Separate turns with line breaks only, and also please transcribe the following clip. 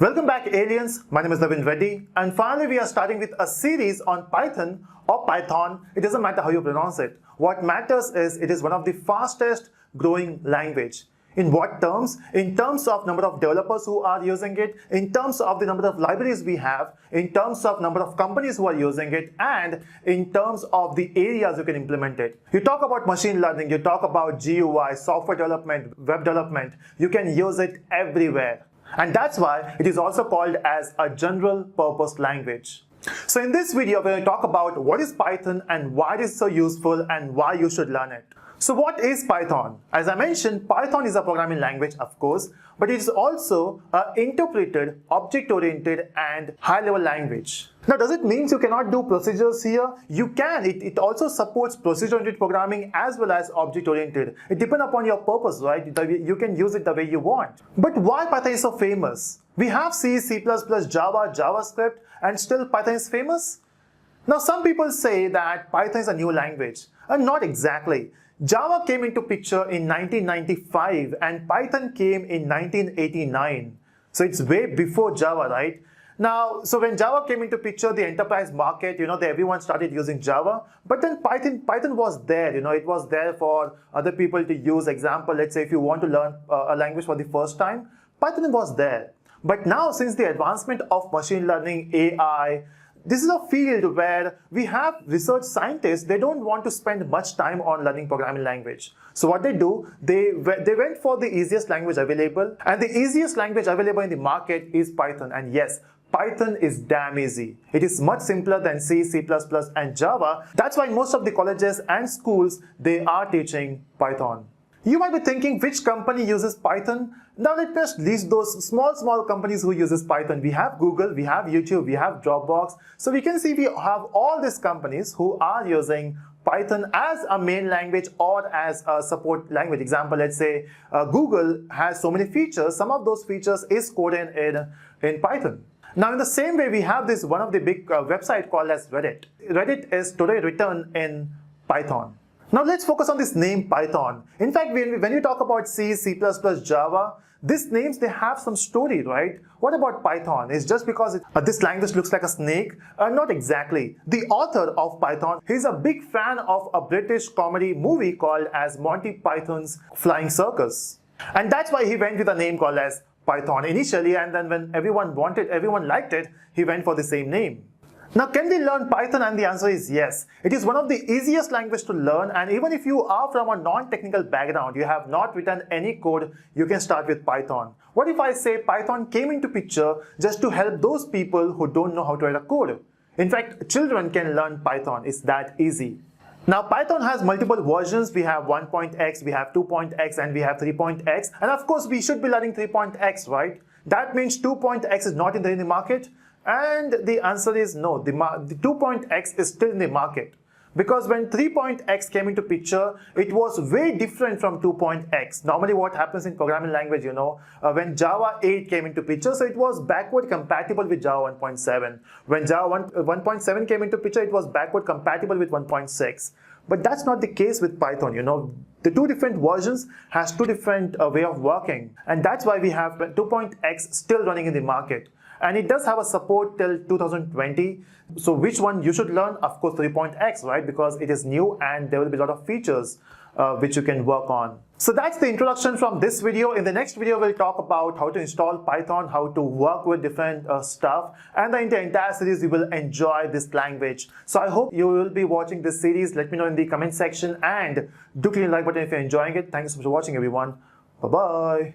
Welcome back, aliens. My name is Navin Reddy, and finally we are starting with a series on Python or Python. It doesn't matter how you pronounce it. What matters is it is one of the fastest growing language. In what terms? In terms of number of developers who are using it, in terms of the number of libraries we have, in terms of number of companies who are using it, and in terms of the areas you can implement it. You talk about machine learning, you talk about GUI, software development, web development, you can use it everywhere. And that's why it is also called as a general purpose language. So in this video, we're going to talk about what is Python and why it is so useful and why you should learn it. So what is Python? As I mentioned, Python is a programming language, of course, but it is also an interpreted, object-oriented and high-level language. Now, does it mean you cannot do procedures here? You can. It also supports procedure-oriented programming as well as object-oriented. It depends upon your purpose, right? You can use it the way you want. But why Python is so famous? We have C, C++, Java, JavaScript, and still Python is famous? Now, some people say that Python is a new language, and not exactly. Java came into picture in 1995 and Python came in 1989. So it's way before Java, right? Now, so when Java came into picture, the enterprise market, everyone started using Java. But then Python was there, it was there for other people to use. Example, let's say if you want to learn a language for the first time, Python was there. But now, since the advancement of machine learning, AI, this is a field where we have research scientists, they don't want to spend much time on learning programming language. So what they do, they went for the easiest language available, and the easiest language available in the market is Python. And yes, Python is damn easy. It is much simpler than C, C++, and Java. That's why most of the colleges and schools, they are teaching Python. You might be thinking, which company uses Python? Now let's just list those small companies who uses Python. We have Google, we have YouTube, we have Dropbox. So we can see we have all these companies who are using Python as a main language or as a support language. Example, let's say Google has so many features. Some of those features is coded in Python. Now in the same way, we have this one of the big website called as Reddit. Reddit is today written in Python. Now let's focus on this name Python. In fact, when you talk about C, C++, Java, these names, they have some story, right? What about Python? Is just because this language looks like a snake? Not exactly. The author of Python, he's a big fan of a British comedy movie called as Monty Python's Flying Circus. And that's why he went with a name called as Python initially, and then when everyone liked it, he went for the same name. Now, can we learn Python? And the answer is yes. It is one of the easiest languages to learn, and even if you are from a non-technical background, you have not written any code, you can start with Python. What if I say Python came into picture just to help those people who don't know how to write a code? In fact, children can learn Python. It's that easy. Now, Python has multiple versions. We have 1.x, we have 2.x, and we have 3.x. And of course, we should be learning 3.x, right? That means 2.x is not in the market. And the answer is no, the 2.x is still in the market. Because when 3.x came into picture, it was way different from 2.x. Normally what happens in programming language, when Java 8 came into picture, so it was backward compatible with Java 1.7. When Java 1.7 came into picture, it was backward compatible with 1.6. But that's not the case with Python, The two different versions has two different way of working. And that's why we have 2.x still running in the market. And it does have a support till 2020. So which one you should learn? Of course, 3.x, right? Because it is new and there will be a lot of features which you can work on. So that's the introduction from this video. In the next video, we'll talk about how to install Python, how to work with different stuff. And in the entire series, you will enjoy this language. So I hope you will be watching this series. Let me know in the comment section and do click the like button if you're enjoying it. Thanks so much for watching, everyone. Bye-bye.